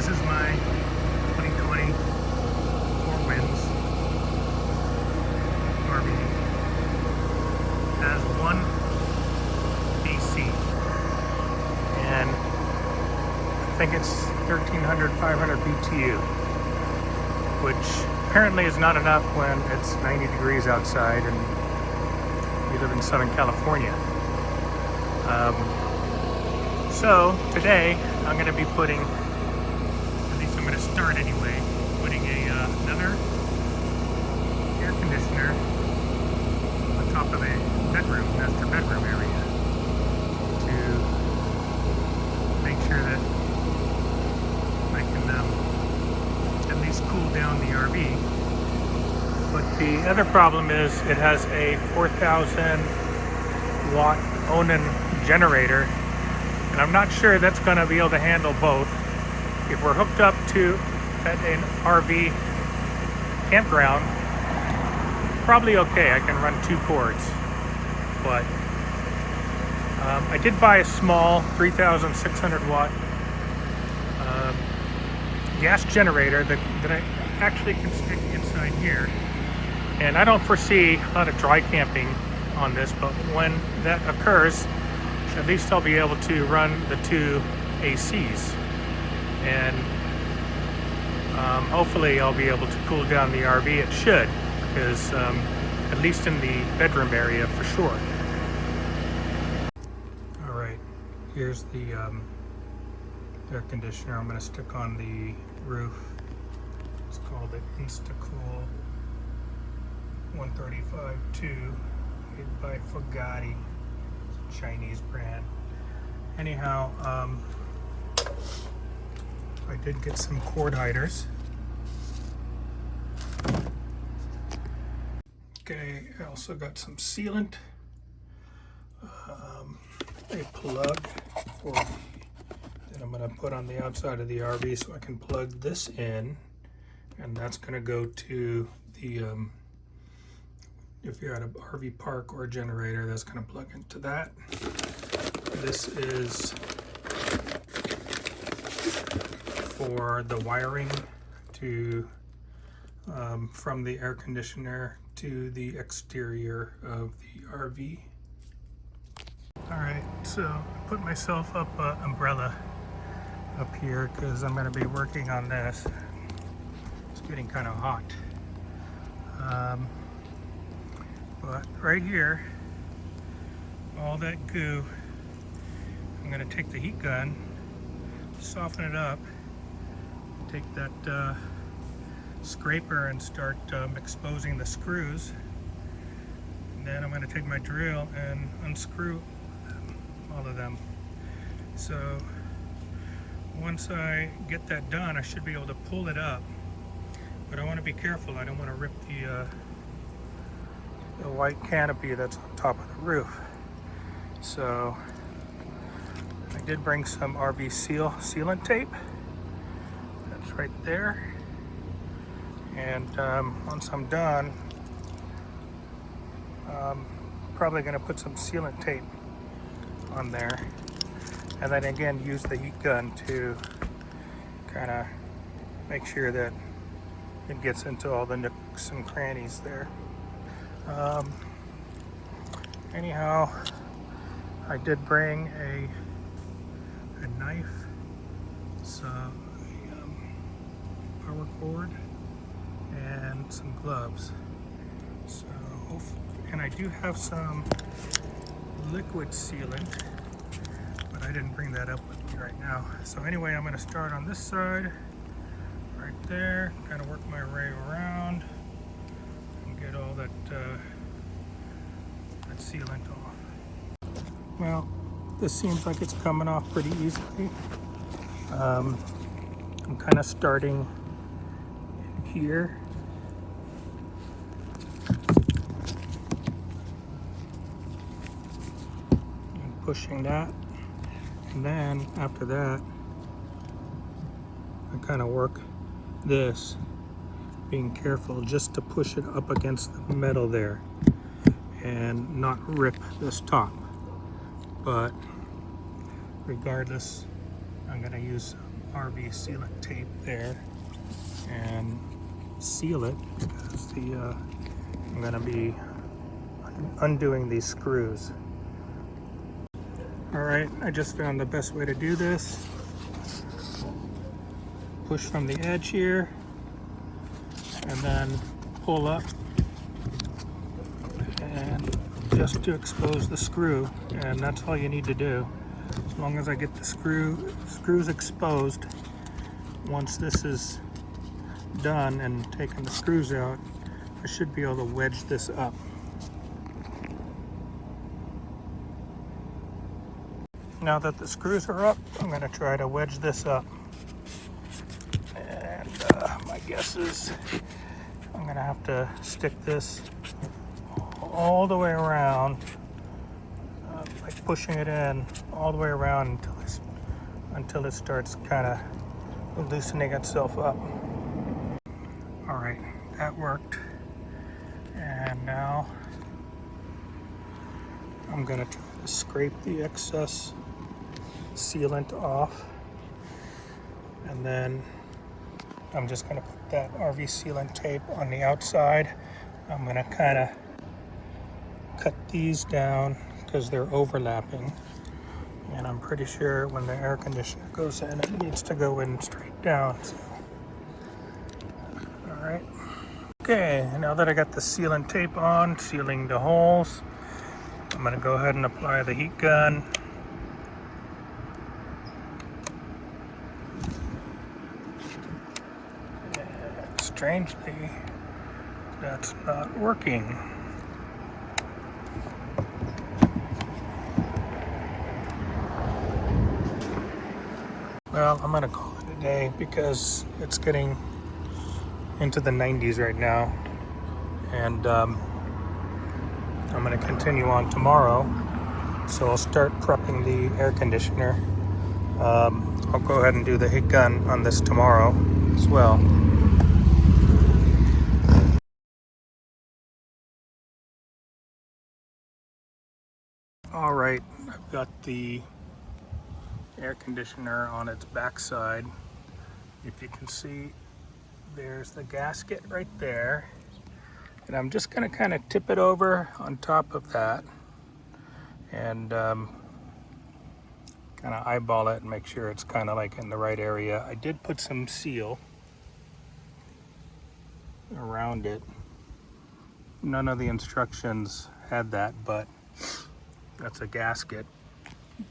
This is my 2020 Four Winds RV. It has 1 AC, and I think it's 500 BTU, which apparently is not enough when it's 90 degrees outside and you live in Southern California. So today I'm going to be putting, at least I'm going to start anyway, putting another air conditioner on top of a master bedroom area to make sure that I can at least cool down the RV. But the other problem is it has a 4,000 watt Onan generator, and I'm not sure that's going to be able to handle both. If we're hooked up to an RV campground, probably okay. I can run 2 cords, but I did buy a small 3,600 watt gas generator that I actually can stick inside here, and I don't foresee a lot of dry camping on this, but when that occurs, at least I'll be able to run the 2 ACs, and hopefully I'll be able to cool down the RV. It should, because at least in the bedroom area for sure. All right, here's the air conditioner I'm going to stick on the roof. It's called the Instacool 135-2, made by Fogatti. It's a Chinese brand. Anyhow, I did get some cord hiders. Okay, I also got some sealant, a plug that I'm going to put on the outside of the RV so I can plug this in, and that's going to go to the if you're at an RV park or a generator, that's going to plug into that. This is for the wiring to from the air conditioner to the exterior of the RV. All right, so I put myself up an umbrella up here because I'm going to be working on this. It's getting kind of hot. But right here, all that goo, I'm going to take the heat gun, soften it up, take that scraper and start exposing the screws. And then I'm going to take my drill and unscrew all of them. So once I get that done, I should be able to pull it up. But I want to be careful. I don't want to rip the white canopy that's on top of the roof. So I did bring some RV sealant tape. That's right there. And once I'm done, probably going to put some sealant tape on there, and then again use the heat gun to kind of make sure that it gets into all the nooks and crannies there. Anyhow, I did bring a knife, some power cord, and some gloves. So, and I do have some liquid sealant, but I didn't bring that up with me right now. So anyway, I'm going to start on this side, right there, kind of work my way around and get all that sealant off. Well, this seems like it's coming off pretty easily. I'm kind of starting in here. And pushing that. And then after that, I kind of work this, being careful just to push it up against the metal there and not rip this top. But regardless, I'm going to use RV sealant tape there and seal it because I'm going to be undoing these screws. Alright, I just found the best way to do this. Push from the edge here and then pull up and just to expose the screw, and that's all you need to do. As long as I get the screws exposed, once this is done and taking the screws out, I should be able to wedge this up. Now that the screws are up, I'm going to try to wedge this up. And my guess is I'm going to have to stick this all the way around, like pushing it in all the way around until it starts kind of loosening itself up. All right, that worked. And now I'm going to try to scrape the excess sealant off, and then I'm just going to put that RV sealant tape on the outside. I'm going to kind of cut these down because they're overlapping, and I'm pretty sure when the air conditioner goes in, it needs to go in straight down. So, all right. Okay, now that I got the sealant tape on, sealing the holes, I'm going to go ahead and apply the heat gun. And strangely, that's not working. Well, I'm gonna call it a day because it's getting into the 90s right now, and I'm gonna continue on tomorrow. So I'll start prepping the air conditioner. I'll go ahead and do the heat gun on this tomorrow as well. All right, I've got the air conditioner on its backside. If you can see, there's the gasket right there, and I'm just going to kind of tip it over on top of that and kind of eyeball it and make sure it's kind of like in the right area. I did put some seal around it. None of the instructions had that, but that's a gasket.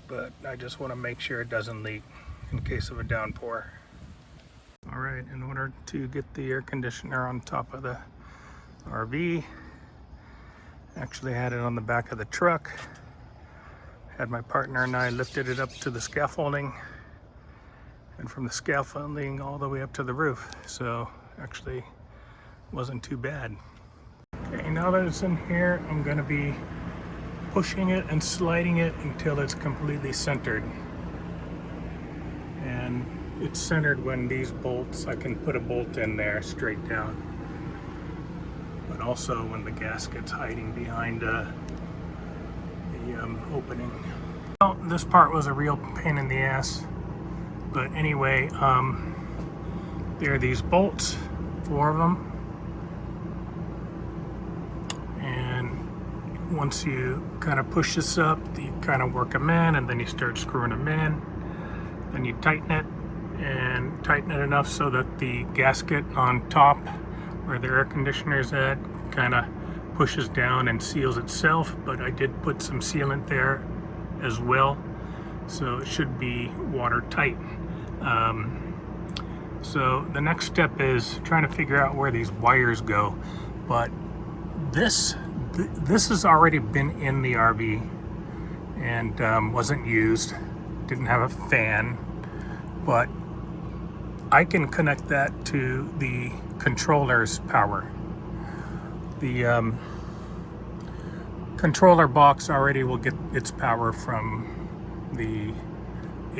But I just want to make sure it doesn't leak in case of a downpour. All right, in order to get the air conditioner on top of the RV, actually had it on the back of the truck. Had my partner and I lifted it up to the scaffolding, and from the scaffolding all the way up to the roof. So actually wasn't too bad. Okay, now that it's in here, I'm gonna be pushing it and sliding it until it's completely centered. And it's centered when these bolts, I can put a bolt in there straight down. But also when the gasket's hiding behind the opening. Well, this part was a real pain in the ass. But anyway, there are these bolts, 4 of them. Once you kind of push this up, you kind of work them in, and then you start screwing them in. Then you tighten it, and tighten it enough so that the gasket on top, where the air conditioner is at, kind of pushes down and seals itself. But I did put some sealant there as well, so it should be watertight. So the next step is trying to figure out where these wires go. But this has already been in the RV and wasn't used, didn't have a fan, but I can connect that to the controller's power. The controller box already will get its power from the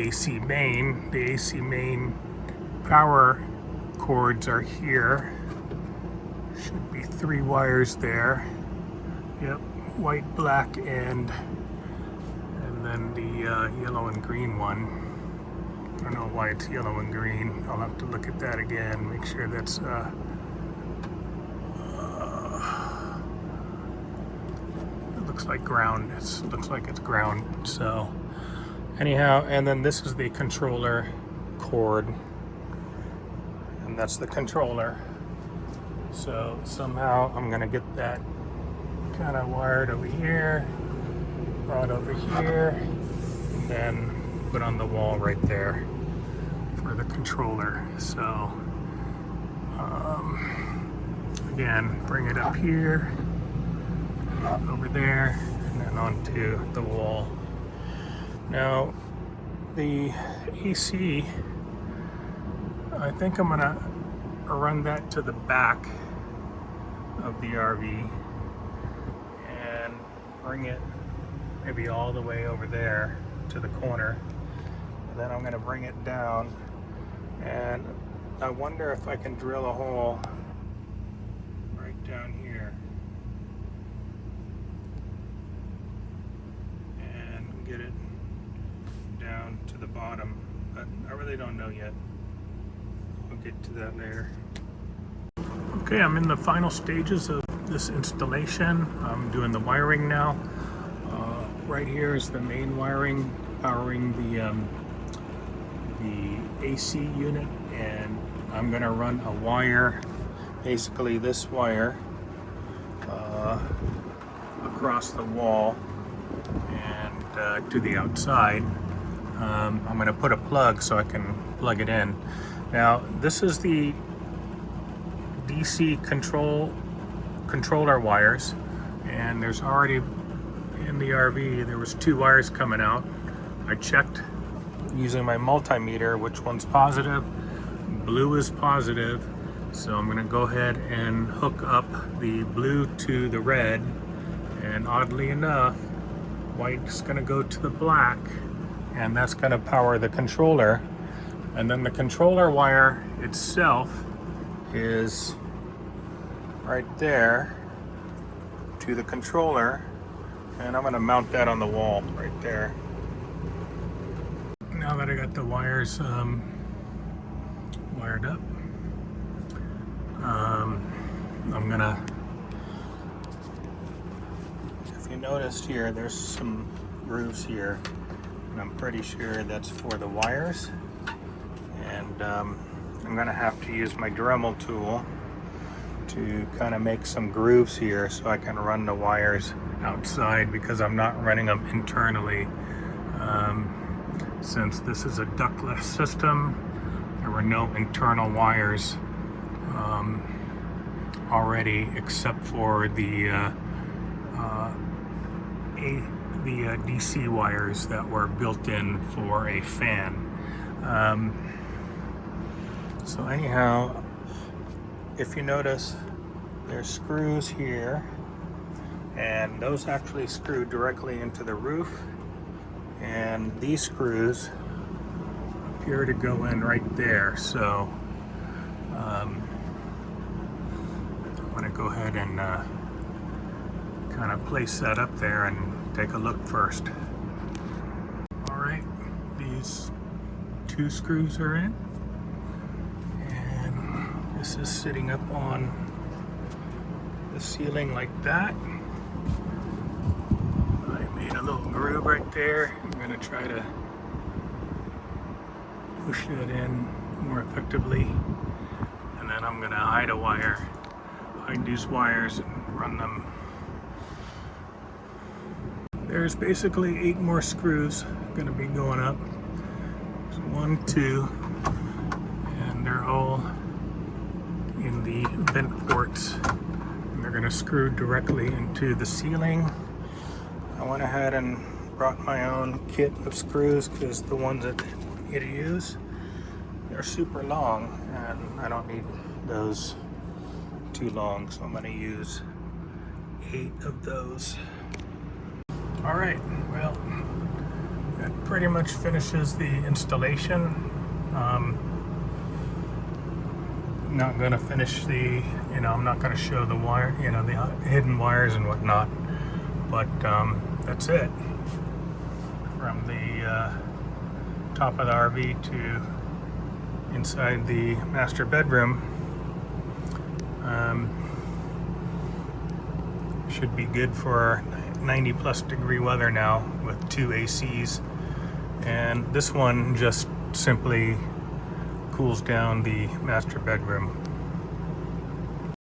AC main. The AC main power cords are here. Should be 3 wires there. Yep, white, black, and then the yellow and green one. I don't know why it's yellow and green. I'll have to look at that again, make sure that's it looks like ground. It looks like it's ground. So anyhow, and then this is the controller cord, and that's the controller. So somehow I'm gonna get that kind of wired over here, brought over here, and then put on the wall right there for the controller. So again, bring it up here, over there, and then onto the wall. Now the AC, I think I'm gonna run that to the back of the RV and bring it maybe all the way over there to the corner, and then I'm gonna bring it down, and I wonder if I can drill a hole right down here and get it down to the bottom, but I really don't know yet. We'll get to that later. Okay, I'm in the final stages of this installation. I'm doing the wiring now. Right here is the main wiring powering the AC unit, and I'm going to run a wire, basically this wire, across the wall and to the outside. I'm going to put a plug so I can plug it in. Now this is the DC controller wires, and there's already in the RV there was 2 wires coming out. I checked using my multimeter which one's positive. Blue is positive, so I'm going to go ahead and hook up the blue to the red, and oddly enough white's going to go to the black, and that's going to power the controller. And then the controller wire itself is right there to the controller, and I'm going to mount that on the wall right there. Now that I got the wires wired up, I'm gonna, if you noticed here, there's some grooves here, and I'm pretty sure that's for the wires. And I'm gonna have to use my Dremel tool to kind of make some grooves here so I can run the wires outside, because I'm not running them internally. Since this is a ductless system, there were no internal wires already, except for the DC wires that were built in for a fan. So anyhow, if you notice, there's screws here, and those actually screw directly into the roof, and these screws appear to go in right there. So I'm going to go ahead and kind of place that up there and take a look first. All right, these 2 screws are in, and this is sitting up on the ceiling like that. I made a little groove right there. I'm going to try to push it in more effectively, and then I'm going to hide these wires and run them. There's basically 8 more screws going to be going up. So 1, 2, and they're all in the vent ports, and they're going to screw directly into the ceiling. I went ahead and brought my own kit of screws, because the ones that I use, they're super long, and I don't need those too long, so I'm going to use 8 of those. All right, well, that pretty much finishes the installation. Not going to finish the, I'm not going to show the wire, the hidden wires and whatnot, but that's it from the top of the RV to inside the master bedroom. Should be good for 90 plus degree weather now with 2 ACs, and this one just simply cools down the master bedroom.